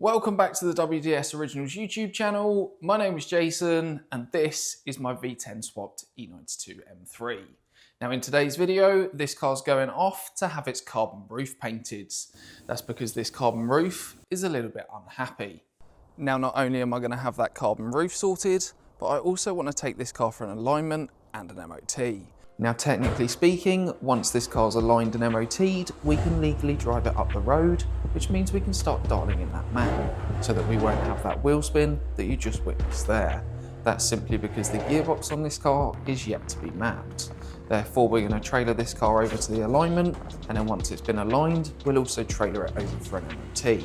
Welcome back to the WDS Originals YouTube channel. My name is Jason and this is my V10-swapped E92 M3. Now in today's video, this car's going off to have its carbon roof painted. That's because this carbon roof is a little bit unhappy. Now not only am I going to have that carbon roof sorted, but I also want to take this car for an alignment and an MOT. Now technically speaking, once this car's aligned and MOT'd, we can legally drive it up the road, which means we can start dialing in that map, so that we won't have that wheel spin that you just witnessed there. That's simply because the gearbox on this car is yet to be mapped. Therefore we're going to trailer this car over to the alignment, and then once it's been aligned, we'll also trailer it over for an MOT.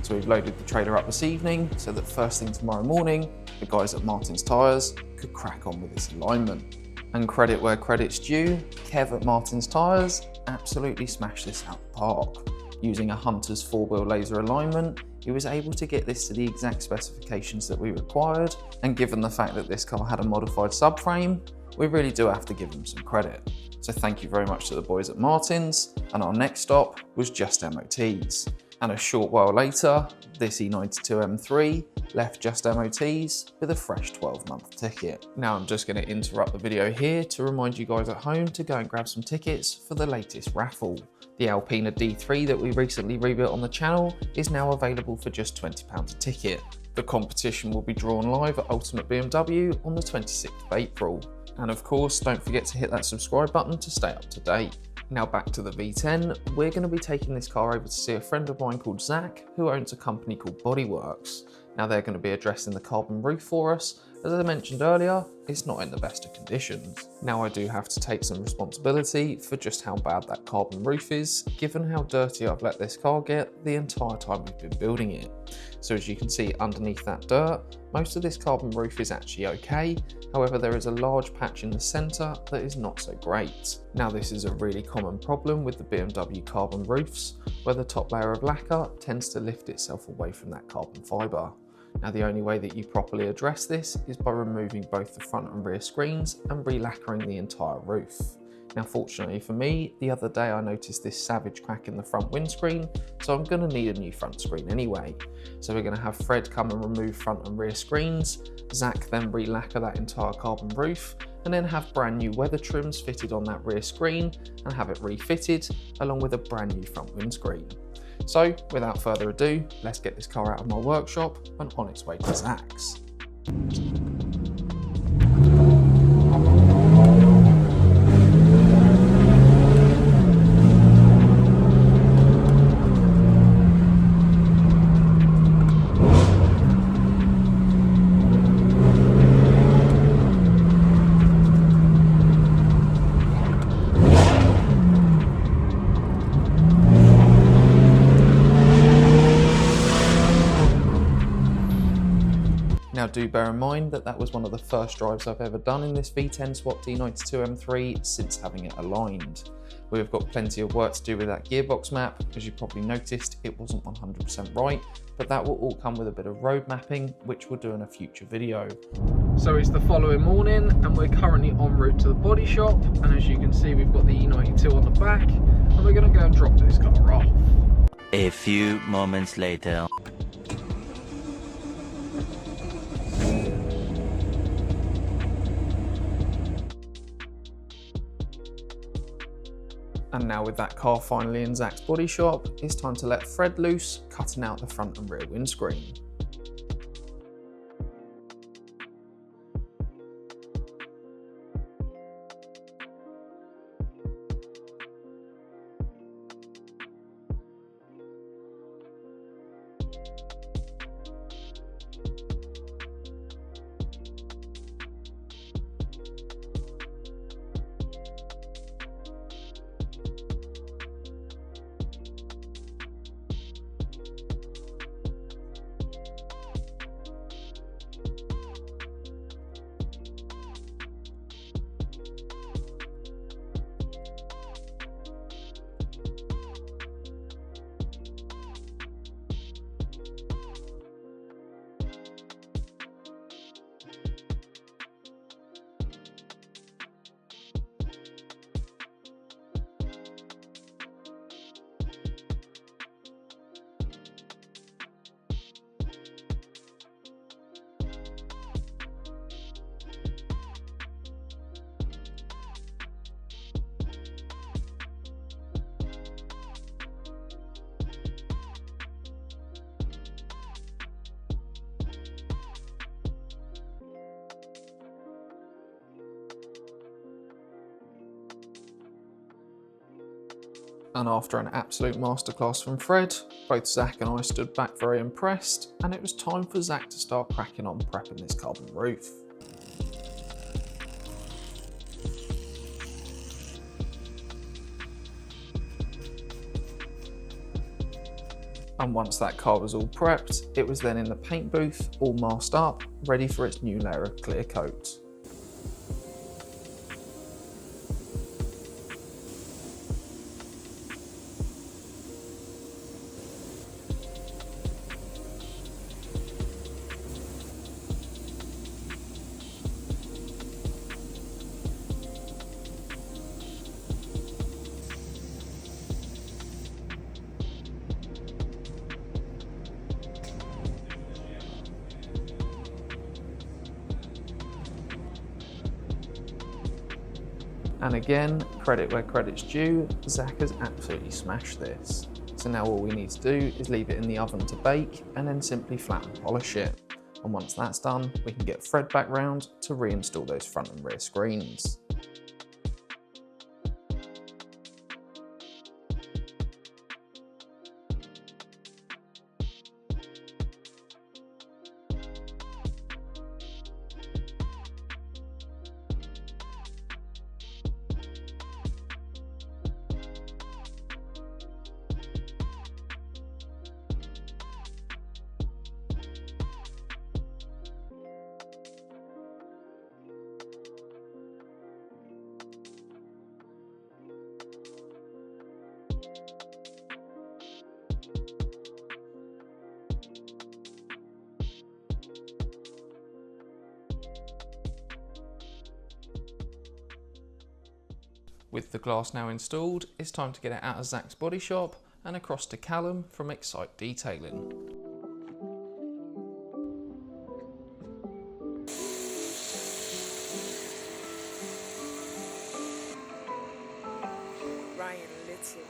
So we've loaded the trailer up this evening, so that first thing tomorrow morning, the guys at Martin's Tyres could crack on with this alignment. And credit where credit's due, Kev at Martin's Tyres absolutely smashed this out the park. Using a Hunter's 4-wheel laser alignment, he was able to get this to the exact specifications that we required, and given the fact that this car had a modified subframe, we really do have to give him some credit. So thank you very much to the boys at Martin's, and our next stop was just MOTs. And a short while later, this E92 M3 left just MOTs with a fresh 12-month ticket. Now I'm just going to interrupt the video here to remind you guys at home to go and grab some tickets for the latest raffle. The Alpina D3 that we recently rebuilt on the channel is now available for just £20 a ticket. The competition will be drawn live at Ultimate BMW on the 26th of April. And of course, don't forget to hit that subscribe button to stay up to date. Now back to the V10, we're going to be taking this car over to see a friend of mine called Zach, who owns a company called Bodyworks. Now they're going to be addressing the carbon roof for us. As I mentioned earlier, it's not in the best of conditions. Now I do have to take some responsibility for just how bad that carbon roof is, given how dirty I've let this car get the entire time we've been building it. So as you can see underneath that dirt, most of this carbon roof is actually okay. However, there is a large patch in the centre that is not so great. Now this is a really common problem with the BMW carbon roofs, where the top layer of lacquer tends to lift itself away from that carbon fibre. Now the only way that you properly address this is by removing both the front and rear screens and re-lacquering the entire roof. Now fortunately for me, the other day I noticed this savage crack in the front windscreen, so I'm going to need a new front screen anyway. So we're going to have Fred come and remove front and rear screens, Zach then re-lacquer that entire carbon roof, and then have brand new weather trims fitted on that rear screen and have it refitted along with a brand new front windscreen. So without further ado, let's get this car out of my workshop and on its way to Zach's. Now do bear in mind that that was one of the first drives I've ever done in this V10-swapped E92 M3 since having it aligned. We've got plenty of work to do with that gearbox map. As you probably noticed, it wasn't 100% right, but that will all come with a bit of road mapping, which we'll do in a future video. So it's the following morning and we're currently en route to the body shop, and as you can see we've got the E92 on the back and we're going to go and drop this car off. A few moments later. And now with that car finally in Zach's body shop, it's time to let Fred loose, cutting out the front and rear windscreen. And after an absolute masterclass from Fred, both Zach and I stood back very impressed, and it was time for Zach to start cracking on prepping this carbon roof. And once that car was all prepped, it was then in the paint booth, all masked up, ready for its new layer of clear coat. And again, credit where credit's due, Zach has absolutely smashed this. So now all we need to do is leave it in the oven to bake and then simply flatten polish it. And once that's done, we can get Fred back round to reinstall those front and rear screens. With the glass now installed, it's time to get it out of Zach's body shop and across to Callum from Excite Detailing. Ryan Little.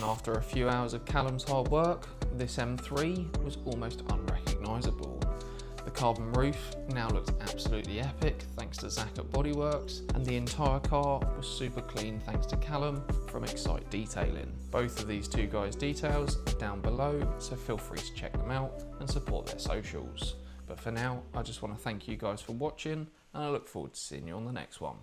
After a few hours of Callum's hard work, this M3 was almost unrecognisable. The carbon roof now looks absolutely epic thanks to Zach at Bodyworks, and the entire car was super clean thanks to Callum from Excite Detailing. Both of these two guys' details are down below, so feel free to check them out and support their socials. But for now, I just want to thank you guys for watching, and I look forward to seeing you on the next one.